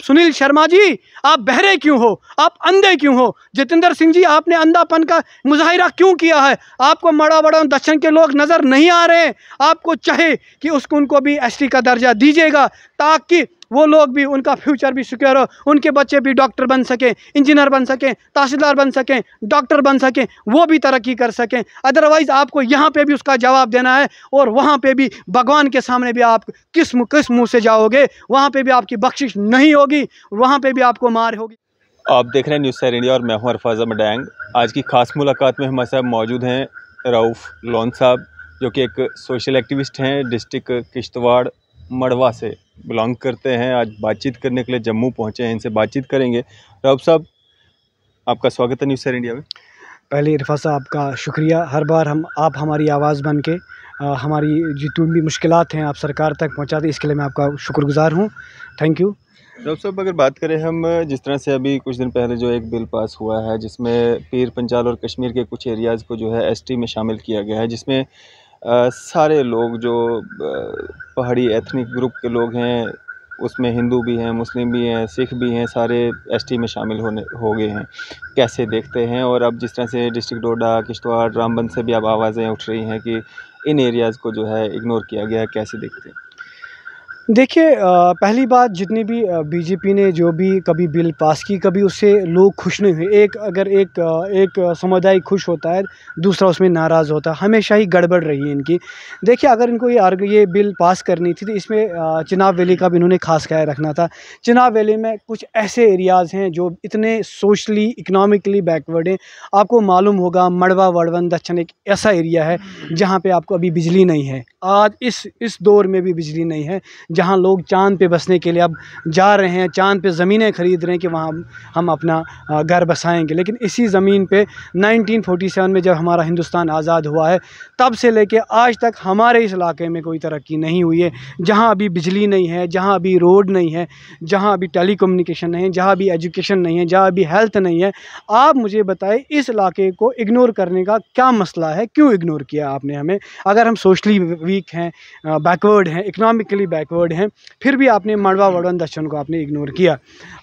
आप सुनील शर्मा जी, आप बहरे क्यों हो, आप अंधे क्यों हो? जितेंद्र सिंह जी, आपने अंधापन का मुजाहिरा क्यों किया है? आपको मड़ा बड़ा दक्षिण के लोग नज़र नहीं आ रहे? आपको चाहे कि उनको भी एसटी का दर्जा दीजिएगा, ताकि वो लोग भी, उनका फ्यूचर भी सिक्योर हो, उनके बच्चे भी डॉक्टर बन सकें, इंजीनियर बन सकें, तहसीलदार बन सकें, डॉक्टर बन सकें, वो भी तरक्की कर सकें। अदरवाइज़ आपको यहाँ पे भी उसका जवाब देना है, और वहाँ पे भी भगवान के सामने भी आप किस मुँह से जाओगे? वहाँ पे भी आपकी बख्शिश नहीं होगी, वहाँ पे भी आपको मार होगी। आप देख रहे हैं न्यूज़ सैर इंडिया और मैं हूं अरफाज़ अहमद डैंग। आज की खास मुलाकात में हमारे साथ मौजूद हैं रऊफ़ लोन साहब, जो कि एक सोशल एक्टिविस्ट हैं, डिस्ट्रिक्ट किश्तवाड़ मड़वा से बिलोंग करते हैं। आज बातचीत करने के लिए जम्मू पहुंचे हैं, इनसे बातचीत करेंगे। रऊफ़ साहब, आपका स्वागत है न्यूज़ सैर इंडिया में। पहले इरफा साहब का शुक्रिया, हर बार आप हमारी आवाज़ बन के हमारी जितनी भी मुश्किलात हैं आप सरकार तक पहुंचाते, इसके लिए मैं आपका शुक्रगुजार हूं। Thank you. रऊफ़ साहब, अगर बात करें हम, जिस तरह से अभी कुछ दिन पहले जो एक बिल पास हुआ है, जिसमें पीर पंजाल और कश्मीर के कुछ एरियाज़ को जो है एसटी में शामिल किया गया है, जिसमें सारे लोग जो पहाड़ी एथनिक ग्रुप के लोग हैं, उसमें हिंदू भी हैं, मुस्लिम भी हैं, सिख भी हैं, सारे एसटी में शामिल हो गए हैं। कैसे देखते हैं? और अब जिस तरह से डिस्ट्रिक्ट डोडा, किश्तवाड़, रामबन से भी अब आवाज़ें उठ रही हैं कि इन एरियाज़ को जो है इग्नोर किया गया है, कैसे देखते हैं? देखिए, पहली बात, जितनी भी बीजेपी ने जो भी कभी बिल पास की, कभी उससे लोग खुश नहीं हुए। अगर एक समुदाय खुश होता है, दूसरा उसमें नाराज़ होता है, हमेशा ही गड़बड़ रही है इनकी। देखिए, अगर इनको ये बिल पास करनी थी तो इसमें चिनाब वैली का भी इन्होंने खास ख्याल रखना था। चिनाब वैली में कुछ ऐसे एरियाज़ हैं जो इतने सोशली इकनॉमिकली बैकवर्ड हैं। आपको मालूम होगा, मड़वा वड़वन दक्षिण एक ऐसा एरिया है जहाँ पे आपको अभी बिजली नहीं है। आज इस दौर में भी बिजली नहीं है, जहाँ लोग चाँद पे बसने के लिए अब जा रहे हैं, चाँद पे ज़मीनें ख़रीद रहे हैं कि वहाँ हम अपना घर बसाएंगे। लेकिन इसी ज़मीन पे 1947 में जब हमारा हिंदुस्तान आज़ाद हुआ है, तब से लेके आज तक हमारे इस इलाके में कोई तरक्की नहीं हुई है। जहाँ अभी बिजली नहीं है, जहाँ अभी रोड नहीं है, जहाँ अभी टेलीकम्युनिकेशन नहीं है, जहाँ अभी एजुकेशन नहीं है, जहाँ अभी हेल्थ नहीं है, आप मुझे बताएं इस इलाके को इग्नोर करने का क्या मसला है? क्यों इग्नोर किया आपने हमें? अगर हम सोशली वीक हैं, बैकवर्ड हैं, इकनॉमिकली बैकवर्ड हैं, फिर भी आपने मड़वा वड़वन दक्षिण को आपने इग्नोर किया।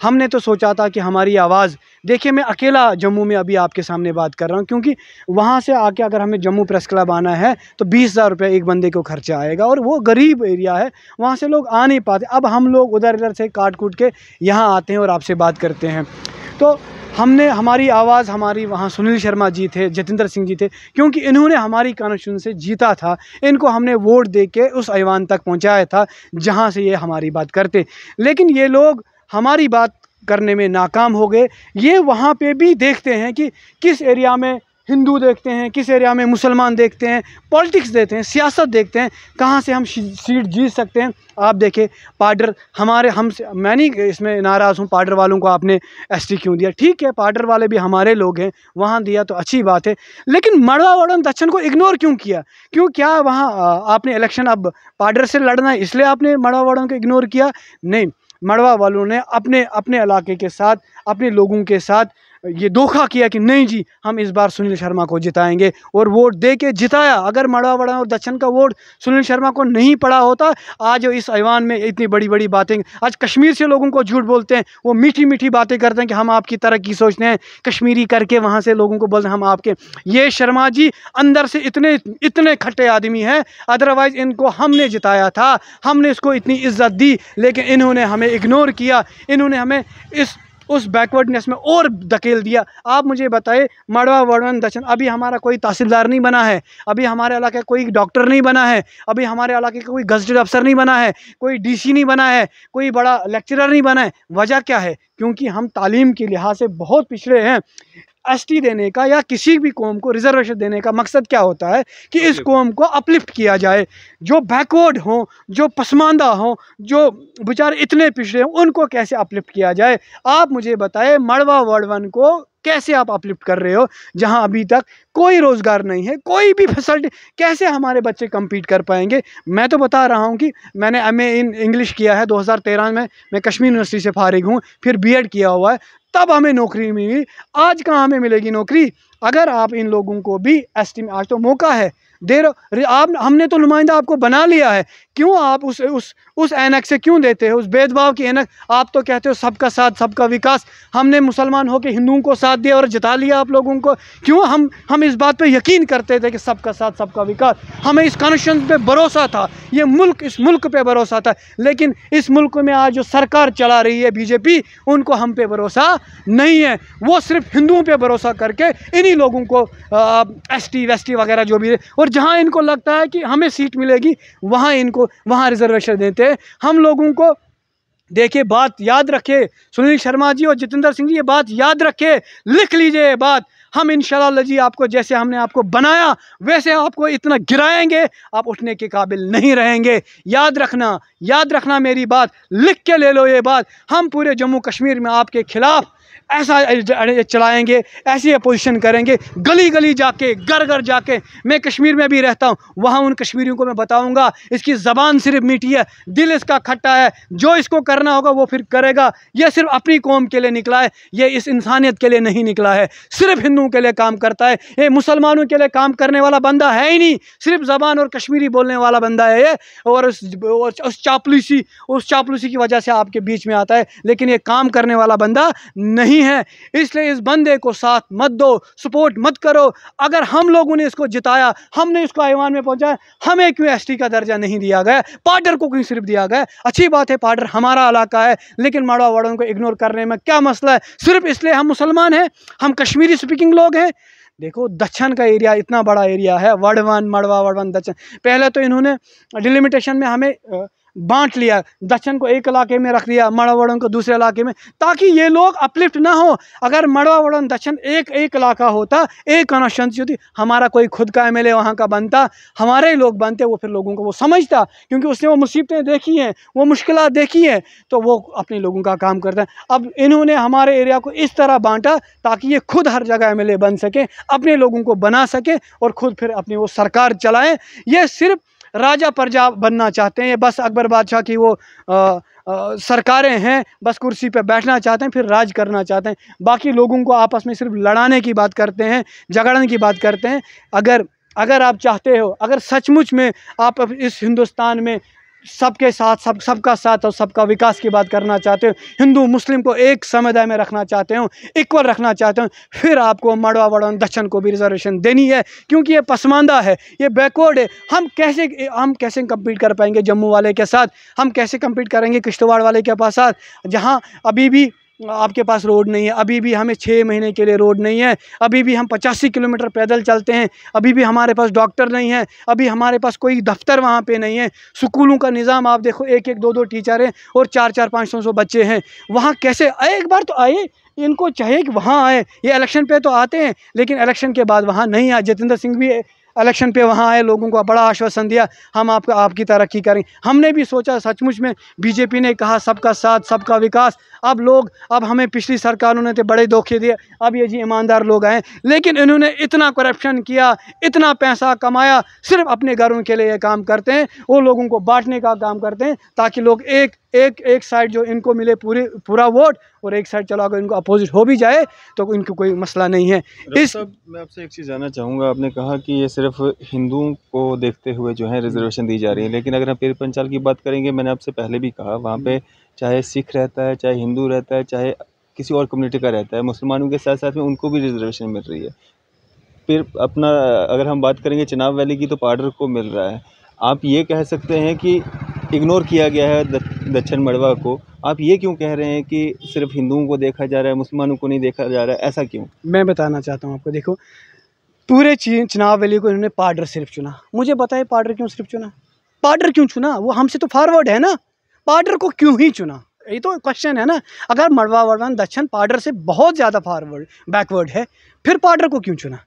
हमने तो सोचा था कि हमारी आवाज़, देखिए मैं अकेला जम्मू में अभी आपके सामने बात कर रहा हूँ, क्योंकि वहाँ से आके अगर हमें जम्मू प्रेस क्लब आना है तो 20,000 रुपये एक बंदे को खर्चा आएगा, और वो गरीब एरिया है, वहाँ से लोग आ नहीं पाते। अब हम लोग उधर से काट कूट के यहाँ आते हैं और आपसे बात करते हैं। तो हमारी आवाज़, हमारी वहाँ सुनील शर्मा जी थे, जितेंद्र सिंह जी थे, क्योंकि इन्होंने हमारी कॉन्स्टिट्यूंसी से जीता था, इनको हमने वोट दे के उस ऐवान तक पहुँचाया था जहाँ से ये हमारी बात करते। लेकिन ये लोग हमारी बात करने में नाकाम हो गए। ये वहाँ पे भी देखते हैं कि किस एरिया में हिंदू देखते हैं, किस एरिया में मुसलमान देखते हैं, पॉलिटिक्स देखते हैं, सियासत देखते हैं, कहाँ से हम सीट जीत सकते हैं। आप देखें, पाडर मैं नहीं इसमें नाराज़ हूँ, पाडर वालों को आपने एसटी क्यों दिया? ठीक है, पाडर वाले भी हमारे लोग हैं, वहाँ दिया तो अच्छी बात है, लेकिन मड़वा वड़वन दक्षिण को इग्नोर क्यों किया? क्या वहाँ आपने इलेक्शन अब पाडर से लड़ना है इसलिए आपने मड़वा वड़वन को इग्नोर किया? नहीं, मड़वा वालों ने अपने इलाके के साथ, अपने लोगों के साथ ये धोखा किया कि नहीं जी, हम इस बार सुनील शर्मा को जिताएंगे, और वोट दे के जिताया। अगर मड़वा वड़वन और दक्षिण का वोट सुनील शर्मा को नहीं पड़ा होता, आज इस ऐवान में इतनी बड़ी बड़ी बातें, आज कश्मीर से लोगों को झूठ बोलते हैं, वो मीठी मीठी बातें करते हैं कि हम आपकी तरक्की सोचते हैं, कश्मीरी करके वहाँ से लोगों को बोलते हैं हम आपके। ये शर्मा जी अंदर से इतने खट्टे आदमी हैं, अदरवाइज़ इनको हमने जिताया था, हमने इसको इतनी इज्जत दी, लेकिन इन्होंने हमें इग्नोर किया, इन्होंने हमें उस बैकवर्डनेस में और धकेल दिया। आप मुझे बताइए, मड़वा वड़वन दक्षिण, अभी हमारा कोई तहसीलदार नहीं बना है, अभी हमारे इलाके कोई डॉक्टर नहीं बना है, अभी हमारे इलाके का कोई गजटेड अफसर नहीं बना है, कोई डीसी नहीं बना है, कोई बड़ा लेक्चरर नहीं बना है। वजह क्या है? क्योंकि हम तालीम के लिहाज से बहुत पिछड़े हैं। एसटी देने का या किसी भी कौम को रिजर्वेशन देने का मकसद क्या होता है कि इस कौम को अपलिफ्ट किया जाए, जो बैकवर्ड हों, जो पसमानदा हों, जो बेचारे इतने पिछड़े हों, उनको कैसे अपलिफ्ट किया जाए। आप मुझे बताएं, मड़वा वड़वन को कैसे आप अपलिफ्ट कर रहे हो जहां अभी तक कोई रोज़गार नहीं है, कोई भी फैसिलिटी? कैसे हमारे बच्चे कम्पीट कर पाएंगे? मैं तो बता रहा हूं कि मैंने MA इन इंग्लिश किया है 2013 में, मैं कश्मीर यूनिवर्सिटी से फारिग हूं, फिर BEd किया हुआ है, तब हमें नौकरी मिली। आज कहाँ हमें मिलेगी नौकरी? अगर आप इन लोगों को भी एसटी में, आज तो मौका है, हमने तो नुमाइंदा आपको बना लिया है, क्यों आप उस ऐनक से क्यों देते हो, उस भेदभाव की ऐनक? आप तो कहते हो सबका साथ सबका विकास। हमने मुसलमान होकर हिंदुओं को साथ दिया और जिता लिया आप लोगों को। क्यों हम इस बात पे यकीन करते थे कि सबका साथ सबका विकास, हमें इस कॉन्स्टिट्यूशन पे भरोसा था, ये मुल्क, इस मुल्क पे भरोसा था। लेकिन इस मुल्क में आज जो सरकार चला रही है बीजेपी, उनको हम पे भरोसा नहीं है। वो सिर्फ हिंदुओं पे भरोसा करके इन्हीं लोगों को एसटी वेस्टी वगैरह जो भी है, और जहाँ इनको लगता है कि हमें सीट मिलेगी वहाँ रिजर्वेशन देते हैं हम लोगों को। देखिए, बात याद रखे सुनील शर्मा जी और जितेंद्र सिंह जी, ये बात याद रखे, लिख लीजिए ये बात। हम इंशाल्लाह जी आपको, जैसे हमने आपको बनाया वैसे आपको इतना गिराएंगे, आप उठने के काबिल नहीं रहेंगे। याद रखना मेरी बात, लिख के ले लो ये बात। हम पूरे जम्मू कश्मीर में आपके खिलाफ ऐसा चलाएंगे, ऐसी अपोजिशन करेंगे, गली गली जाके, घर घर जाके। मैं कश्मीर में भी रहता हूँ, वहाँ उन कश्मीरियों को मैं बताऊँगा इसकी ज़बान सिर्फ मीठी है, दिल इसका खट्टा है, जो इसको करना होगा वो फिर करेगा। ये सिर्फ अपनी कौम के लिए निकला है, ये इस इंसानियत के लिए नहीं निकला है, सिर्फ हिंदुओं के लिए काम करता है। ये मुसलमानों के लिए काम करने वाला बंदा है ही नहीं, सिर्फ ज़बान और कश्मीरी बोलने वाला बंदा है ये। और उस चापलूसी की वजह से आपके बीच में आता है, लेकिन ये काम करने वाला बंदा नहीं है। इसलिए इस बंदे को साथ मत दो, सपोर्ट मत करो। अगर हम लोगों ने इसको जिताया, हमने इसको ऐवान में पहुंचाया, हमें क्यों एसटी का दर्जा नहीं दिया गया? पार्डर को क्यों सिर्फ दिया गया? अच्छी बात है, पार्डर हमारा इलाका है, लेकिन माड़वा वाड़ों को इग्नोर करने में क्या मसला है? सिर्फ इसलिए हम मुसलमान हैं, हम कश्मीरी स्पीकिंग लोग हैं। देखो, दक्षिण का एरिया इतना बड़ा एरिया है, वड़वन, मड़वा, वड़वन, दक्षिण। पहले तो इन्होंने डिलिमिटेशन में हमें बांट लिया, दक्षिण को एक इलाके में रख दिया, मड़वा वड़न को दूसरे इलाके में, ताकि ये लोग अपलिफ्ट ना हो। अगर मड़वा वड़न दक्षिण एक इलाका होता, एक कॉन्स्टिट्यूंसी होती, हमारा कोई खुद का एमएलए वहाँ का बनता, हमारे ही लोग बनते, वो फिर लोगों को वो समझता, क्योंकि उसने वो मुसीबतें देखी हैं, वो मुश्किलात देखी हैं, तो वो अपने लोगों का काम करता है। अब इन्होंने हमारे एरिया को इस तरह बांटा ताकि ये खुद हर जगह एमएलए बन सके, अपने लोगों को बना सके और खुद फिर अपनी वो सरकार चलाएं। ये सिर्फ राजा प्रजा बनना चाहते हैं, ये बस अकबर बादशाह की वो सरकारें हैं, बस कुर्सी पे बैठना चाहते हैं, फिर राज करना चाहते हैं। बाकी लोगों को आपस में सिर्फ लड़ाने की बात करते हैं, झगड़ने की बात करते हैं। अगर आप चाहते हो, अगर सचमुच में आप इस हिंदुस्तान में सबके साथ सबका साथ और सबका विकास की बात करना चाहते हो, हिंदू मुस्लिम को एक समुदाय में रखना चाहते हो, इक्वल रखना चाहते हो, फिर आपको मड़वा वड़न दक्षिण को भी रिजर्वेशन देनी है, क्योंकि ये पसमानदा है, ये बैकवर्ड है। हम कैसे कम्पीट कर पाएंगे जम्मू वाले के साथ? हम कैसे कम्पीट करेंगे किश्तवाड़ वाले के साथ, जहाँ अभी भी आपके पास रोड नहीं है, अभी भी हमें 6 महीने के लिए रोड नहीं है, अभी भी हम 85 किलोमीटर पैदल चलते हैं, अभी भी हमारे पास डॉक्टर नहीं है, अभी हमारे पास कोई दफ्तर वहाँ पे नहीं है। स्कूलों का निज़ाम आप देखो, 1-1, 2-2 टीचर हैं और 400-400, 500 बच्चे हैं। वहाँ कैसे आए? एक बार तो आए, इनको चाहिए कि वहाँ आए। ये इलेक्शन पे तो आते हैं, लेकिन इलेक्शन के बाद वहाँ नहीं आए। जितेंद्र सिंह भी इलेक्शन पे वहाँ आए, लोगों को बड़ा आश्वासन दिया, हम आपकी तरक्की करेंगे। हमने भी सोचा, सचमुच में बीजेपी ने कहा सबका साथ सबका विकास। अब हमें पिछली सरकारों ने तो बड़े धोखे दिए, अब ये जी ईमानदार लोग आए, लेकिन इन्होंने इतना करप्शन किया, इतना पैसा कमाया, सिर्फ अपने घरों के लिए ये काम करते हैं, वो लोगों को बांटने का काम करते हैं, ताकि लोग एक साइड जो इनको मिले पूरा वोट, और एक साइड चलो अगर इनको अपोजिट हो भी जाए तो इनको कोई मसला नहीं है। मैं आपसे एक चीज़ जानना चाहूँगा, आपने कहा कि ये सिर्फ हिंदुओं को देखते हुए जो है रिजर्वेशन दी जा रही है, लेकिन अगर हम पीर पंचाल की बात करेंगे, मैंने आपसे पहले भी कहा, वहाँ पे चाहे सिख रहता है, चाहे हिंदू रहता है, चाहे किसी और कम्युनिटी का रहता है, मुसलमानों के साथ साथ में उनको भी रिजर्वेशन मिल रही है। फिर अपना अगर हम बात करेंगे चिनाब वैली की, तो पार्डर को मिल रहा है। आप ये कह सकते हैं कि इग्नोर किया गया है दक्षिण मड़वा को। आप ये क्यों कह रहे हैं कि सिर्फ हिंदुओं को देखा जा रहा है, मुसलमानों को नहीं देखा जा रहा है? ऐसा क्यों? मैं बताना चाहता हूँ आपको। देखो, पूरे चिनाब वैली को इन्होंने पार्डर सिर्फ चुना। मुझे बताए पार्डर क्यों सिर्फ चुना? पार्डर क्यों चुना? वो हमसे तो फॉरवर्ड है ना, पार्डर को क्यों ही चुना? ये तो क्वेश्चन है ना। अगर मड़वा वड़वन दक्षिण पार्डर से बहुत ज़्यादा बैकवर्ड है, फिर पार्डर को क्यों चुना?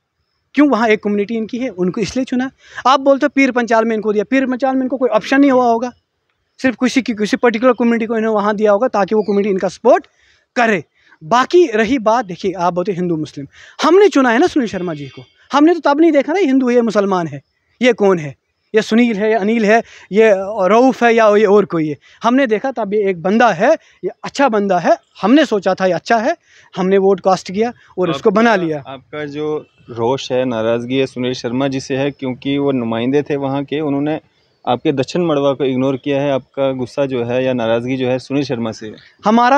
क्यों? वहाँ एक कम्युनिटी इनकी है, उनको इसलिए चुना। आप बोलते हो पीर पंचाल में इनको दिया, पीर पंचाल में इनको कोई ऑप्शन नहीं हुआ होगा, सिर्फ किसी पर्टिकुलर कम्युनिटी को इन्होंने वहाँ दिया होगा ताकि वो कम्युनिटी इनका सपोर्ट करे। बाकी रही बात, देखिए आप बोलते हिंदू मुस्लिम, हमने चुना है ना सुनील शर्मा जी को। हमने तो तब नहीं देखा ना हिंदू है या मुसलमान है, ये कौन है, ये सुनील है या अनिल है, ये रऊफ़ है या ये और कोई है। हमने देखा तब ये एक बंदा है, ये अच्छा बंदा है, हमने सोचा था ये अच्छा है, हमने वोट कास्ट किया और इसको बना लिया। आपका जो रोष है, नाराज़गी है सुनील शर्मा जी से है, क्योंकि वो नुमाइंदे थे वहाँ के, उन्होंने आपके दक्षिण मड़वा को इग्नोर किया है। आपका गुस्सा जो है या नाराज़गी जो है सुनील शर्मा से है।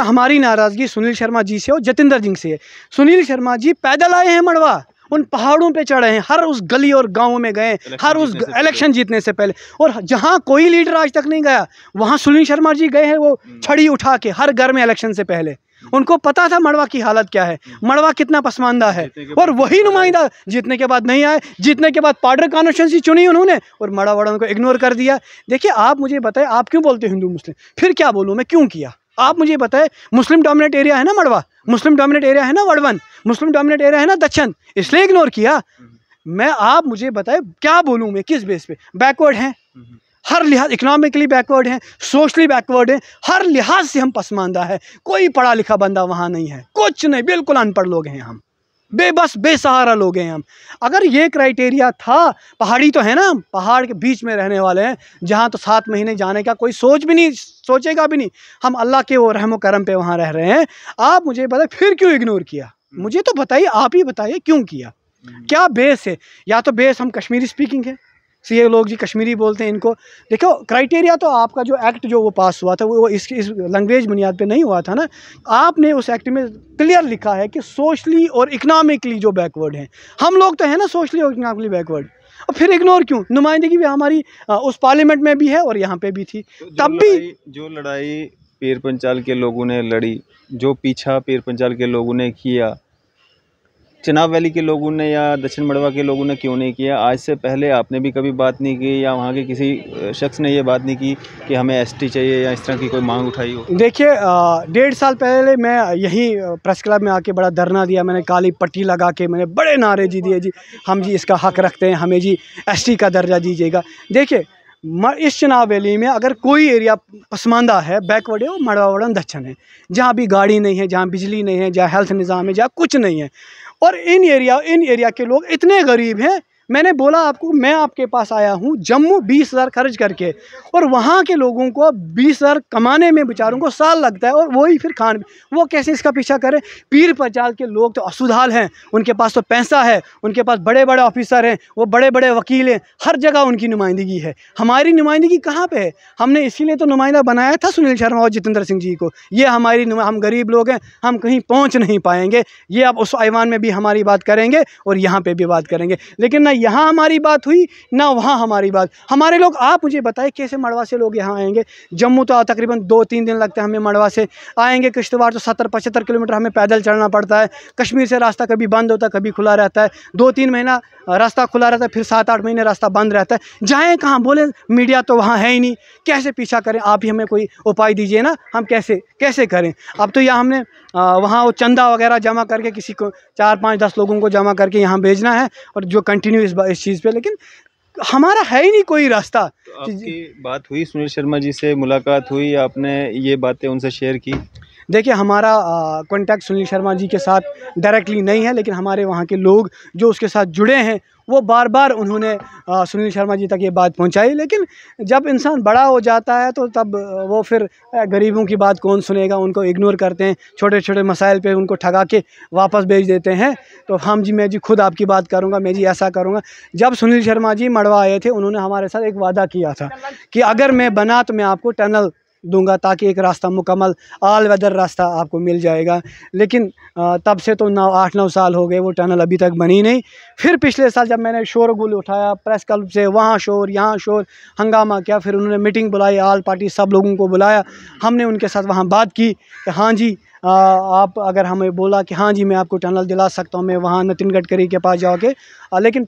हमारी नाराज़गी सुनील शर्मा जी से और जतिंदर सिंह से है। सुनील शर्मा जी पैदल आए हैं मड़वा, उन पहाड़ों पे चढ़े हैं, हर उस गली और गांव में गए, हर उस इलेक्शन जीतने से पहले, और जहां कोई लीडर आज तक नहीं गया वहां सुनील शर्मा जी गए हैं, वो छड़ी उठा के हर घर में इलेक्शन से पहले। उनको पता था मड़वा की हालत क्या है, मड़वा कितना पसमानदा है, और वही नुमाइंदा जीतने के बाद नहीं आए। जीतने के बाद पार्डर कॉन्स्टिट्यूंसी चुनी उन्होंने और मड़वा वालों को इग्नोर कर दिया। देखिए आप मुझे बताएं, आप क्यों बोलते हिंदू मुस्लिम, फिर क्या बोलूँ मैं, क्यों किया आप मुझे बताएं। मुस्लिम डोमिनेट एरिया है ना मड़वा, मुस्लिम डोमिनेट एरिया है ना वड़वन, मुस्लिम डोमिनेट एरिया है ना दक्षिण, इसलिए इग्नोर किया मैं। आप मुझे बताएं क्या बोलूँ मैं, किस बेस पे बैकवर्ड हैं, हर लिहाज इकोनॉमिकली बैकवर्ड हैं, सोशली बैकवर्ड हैं, हर लिहाज से हम पसमानदा है। कोई पढ़ा लिखा बंदा वहाँ नहीं है, कुछ नहीं, बिल्कुल अनपढ़ लोग हैं हम, बेबस बेसहारा लोग हैं हम। अगर ये क्राइटेरिया था, पहाड़ी तो है ना, पहाड़ के बीच में रहने वाले हैं, जहाँ तो 7 महीने जाने का कोई सोचेगा भी नहीं। हम अल्लाह के वो रहमो करम पे वहाँ रह रहे हैं। आप मुझे बताइए फिर क्यों इग्नोर किया, मुझे तो बताइए, आप ही बताइए क्यों किया, क्या बेस है। या तो बेस हम कश्मीरी स्पीकिंग है, ये लोग जी कश्मीरी बोलते हैं इनको। देखो क्राइटेरिया तो आपका जो एक्ट जो वो पास हुआ था वो इस लैंग्वेज बुनियाद पे नहीं हुआ था ना। आपने उस एक्ट में क्लियर लिखा है कि सोशली और इकनॉमिकली जो बैकवर्ड हैं, हम लोग तो है ना सोशली और इकनॉमिकली बैकवर्ड, और फिर इग्नोर क्यों। नुमाइंदगी भी हमारी उस पार्लियामेंट में भी है और यहाँ पे भी थी। तब भी जो लड़ाई पीर पंचाल के लोगों ने लड़ी, जो पीछा पीर पंचाल के लोगों ने किया, चिनाब वैली के लोगों ने या दक्षिण मड़वा के लोगों ने क्यों नहीं किया। आज से पहले आपने भी कभी बात नहीं की या वहाँ के किसी शख्स ने ये बात नहीं की कि हमें एसटी चाहिए या इस तरह की कोई मांग उठाई हो। देखिए 1.5 साल पहले मैं यहीं प्रेस क्लब में आके बड़ा धरना दिया, मैंने काली पट्टी लगा के मैंने बड़े नारे जी दिए, जी हम जी इसका हक रखते हैं, हमें जी एसटी का दर्जा दीजिएगा। देखिए इस चिनाब वैली में अगर कोई एरिया पसमानदा है, बैकवर्ड है, वो मड़वा वड़न दक्षिण है, जहाँ भी गाड़ी नहीं है, जहाँ बिजली नहीं है, जहाँ हेल्थ निज़ाम है, जहाँ कुछ नहीं है। और इन एरिया के लोग इतने गरीब हैं। मैंने बोला आपको, मैं आपके पास आया हूँ जम्मू 20,000 खर्च करके, और वहाँ के लोगों को 20,000 कमाने में बेचारों को साल लगता है, और वही फिर खान, वो कैसे इसका पीछा करें। पीर पंचाल के लोग तो असुधाल हैं, उनके पास तो पैसा है, उनके पास बड़े बड़े ऑफिसर हैं, वो बड़े बड़े वकील हैं, हर जगह उनकी नुमाइंदगी है। हमारी नुमाइंदगी कहाँ पे है। हमने इसीलिए तो नुमाइंदा बनाया था सुनील शर्मा और जतिंदर सिंह जी को। ये हमारी हम गरीब लोग हैं, हम कहीं पहुँच नहीं पाएंगे। ये आप उस ऐवान में भी हमारी बात करेंगे और यहाँ पर भी बात करेंगे, लेकिन ना यहाँ हमारी बात हुई ना वहाँ हमारी बात। हमारे लोग, आप मुझे बताएं कैसे मड़वा से लोग यहाँ आएंगे। जम्मू तो तकरीबन 2-3 दिन लगते हैं हमें मड़वा से आएंगे, किश्तवाड़ तो 70-75 किलोमीटर हमें पैदल चलना पड़ता है। कश्मीर से रास्ता कभी बंद होता है, कभी खुला रहता है। 2-3 महीना रास्ता खुला रहता है, फिर 7-8 महीने रास्ता बंद रहता है। जाएँ कहाँ, बोले मीडिया तो वहाँ है ही नहीं, कैसे पीछा करें। आप ही हमें कोई उपाय दीजिए ना, हम कैसे करें। अब तो यहाँ हमने वहाँ वो चंदा वगैरह जमा करके किसी को 4-5-10 लोगों को जमा करके यहाँ भेजना है, और जो कंटिन्यू इस चीज़ पे, लेकिन हमारा है ही नहीं कोई रास्ता। तो आपकी बात हुई सुनील शर्मा जी से, मुलाकात हुई, आपने ये बातें उनसे शेयर की? देखिए हमारा कॉन्टैक्ट सुनील शर्मा जी के साथ डायरेक्टली नहीं है, लेकिन हमारे वहाँ के लोग जो उसके साथ जुड़े हैं वो बार बार उन्होंने सुनील शर्मा जी तक ये बात पहुँचाई। लेकिन जब इंसान बड़ा हो जाता है तो तब वो फिर गरीबों की बात कौन सुनेगा, उनको इग्नोर करते हैं, छोटे छोटे मसाइल पे उनको ठगा के वापस भेज देते हैं। तो हम जी, मैं जी खुद आपकी बात करूँगा, मैं जी ऐसा करूँगा। जब सुनील शर्मा जी मड़वा आए थे, उन्होंने हमारे साथ एक वादा किया था कि अगर मैं बना तो मैं आपको टनल दूंगा, ताकि एक रास्ता मुकम्मल ऑल वेदर रास्ता आपको मिल जाएगा। लेकिन तब से तो 8-9 साल हो गए, वो टनल अभी तक बनी नहीं। फिर पिछले साल जब मैंने शोरगुल उठाया प्रेस क्लब से, वहाँ शोर यहाँ शोर, हंगामा किया, फिर उन्होंने मीटिंग बुलाई, ऑल पार्टी सब लोगों को बुलाया। हमने उनके साथ वहाँ बात की कि हाँ जी आप, अगर हमें बोला कि हाँ जी मैं आपको टनल दिला सकता हूँ, मैं वहाँ नितिन गडकरी के पास जाके, लेकिन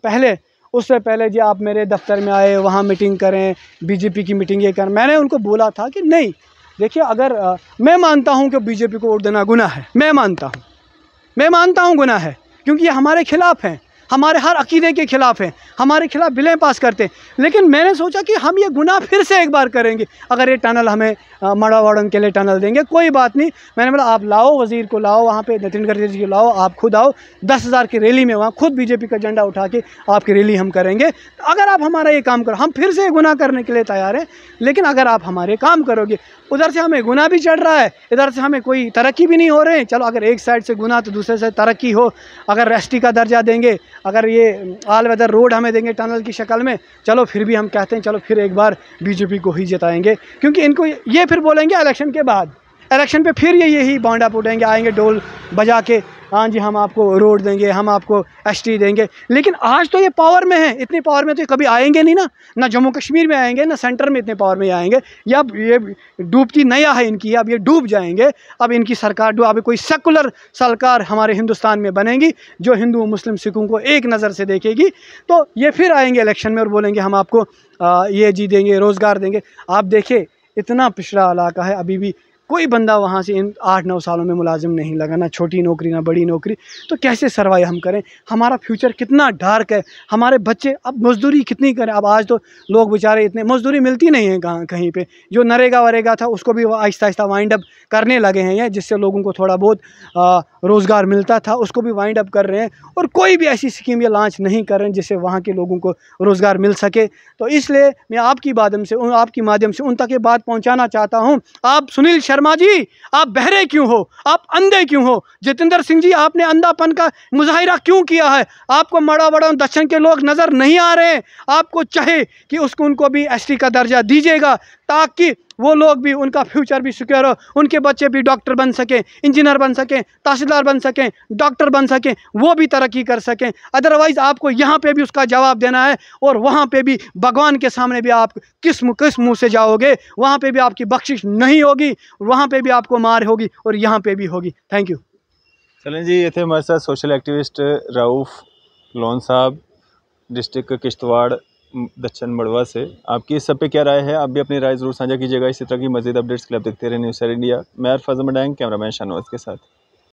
उससे पहले जी आप मेरे दफ्तर में आए, वहाँ मीटिंग करें, बीजेपी की मीटिंग ये करें। मैंने उनको बोला था कि नहीं, देखिए अगर मैं मानता हूँ कि बीजेपी को वोट देना गुनाह है, मैं मानता हूँ गुनाह है, क्योंकि ये हमारे खिलाफ़ हैं, हमारे हर अकीदे के खिलाफ़ हैं, हमारे खिलाफ़ बिलें पास करते हैं। लेकिन मैंने सोचा कि हम ये गुनाह फिर से एक बार करेंगे अगर ये टनल हमें मड़ा वाड़न के लिए टनल देंगे। कोई बात नहीं, मैंने बोला आप लाओ, वज़ीर को लाओ, वहाँ पे नितिन गडकरी जी को लाओ, आप खुद आओ, 10,000 की रैली में वहाँ खुद बीजेपी का झंडा उठा के आपकी रैली हम करेंगे। अगर आप हमारा ये काम करो, हम फिर से गुनाह करने के लिए तैयार हैं, लेकिन अगर आप हमारे काम करोगे, उधर से हमें गुनाह भी चढ़ रहा है, इधर से हमें कोई तरक्की भी नहीं हो रहे हैं। चलो अगर एक साइड से गुनाह तो दूसरे से तरक्की हो, अगर एसटी का दर्जा देंगे, अगर ये ऑल वेदर रोड हमें देंगे टनल की शक्ल में, चलो फिर भी हम कहते हैं चलो फिर एक बार बीजेपी को ही जिताएंगे, क्योंकि इनको ये फिर बोलेंगे इलेक्शन के बाद, इलेक्शन पे फिर ये यही बांडा फूटेंगे, आएंगे डोल बजा के, हाँ जी हम आपको रोड देंगे, हम आपको एसटी देंगे। लेकिन आज तो ये पावर में है, इतनी पावर में तो कभी आएंगे नहीं ना जम्मू कश्मीर में आएंगे ना सेंटर में इतने पावर में आएंगे। या ये डूबती नैया है इनकी, अब ये डूब जाएंगे। अब इनकी सरकार डूब, अब कोई सेकुलर सरकार हमारे हिंदुस्तान में बनेगी जो हिंदू मुस्लिम सिखों को एक नज़र से देखेगी, तो ये फिर आएंगे इलेक्शन में और बोलेंगे हम आपको ये जी देंगे, रोज़गार देंगे। आप देखिए इतना पिछड़ा इलाका है, अभी भी कोई बंदा वहाँ से इन 8-9 सालों में मुलाजिम नहीं लगा, ना छोटी नौकरी ना बड़ी नौकरी। तो कैसे सर्वाइव हम करें? हमारा फ्यूचर कितना डार्क है, हमारे बच्चे अब मज़दूरी कितनी करें? अब आज तो लोग बेचारे इतने, मज़दूरी मिलती नहीं है कहाँ कहीं पे। जो नरेगा वरेगा था उसको भी आहिस्ता आहिस्ता वाइंड अप करने लगे हैं, या जिससे लोगों को थोड़ा बहुत रोज़गार मिलता था उसको भी वाइंड अप कर रहे हैं, और कोई भी ऐसी स्कीम या लॉन्च नहीं कर रहे हैं जिससे वहाँ के लोगों को रोज़गार मिल सके। तो इसलिए मैं आपकी माध्यम से उन तक ये बात पहुँचाना चाहता हूँ। आप सुनील शर्मा जी, आप बहरे क्यों हो? आप अंधे क्यों हो? जितेंद्र सिंह जी, आपने अंधापन का मुजाहिरा क्यों किया है? आपको मड़ा बड़ा दक्षिण के लोग नज़र नहीं आ रहे हैं? आपको चाहे कि उनको भी एसटी का दर्जा दीजिएगा, ताकि वो लोग भी, उनका फ्यूचर भी सिक्योर हो, उनके बच्चे भी डॉक्टर बन सकें, इंजीनियर बन सकें, तहसीलदार बन सकें, डॉक्टर बन सकें, वो भी तरक्की कर सकें। अदरवाइज़ आपको यहाँ पे भी उसका जवाब देना है, और वहाँ पे भी भगवान के सामने भी आप किस मुँह से जाओगे? वहाँ पे भी आपकी बख्शिश नहीं होगी, वहाँ पे भी आपको मार होगी, और यहाँ पे भी होगी। Thank you. चलें जी, ये थे हमारे साथ सोशल एक्टिविस्ट रऊफ़ लोन साहब, डिस्ट्रिक्ट किश्तवाड़ दक्षिण मड़वा से। आपकी इस सब पे क्या राय है? आप भी अपनी राय ज़रूर साझा कीजिएगा। इसी तरह की मज़ीद अपडेट्स के लिए आप देखते रहे न्यूज़ सर इंडिया। मैं अरफाज़ मडांग, कैमरामैन शाहनवाज के साथ।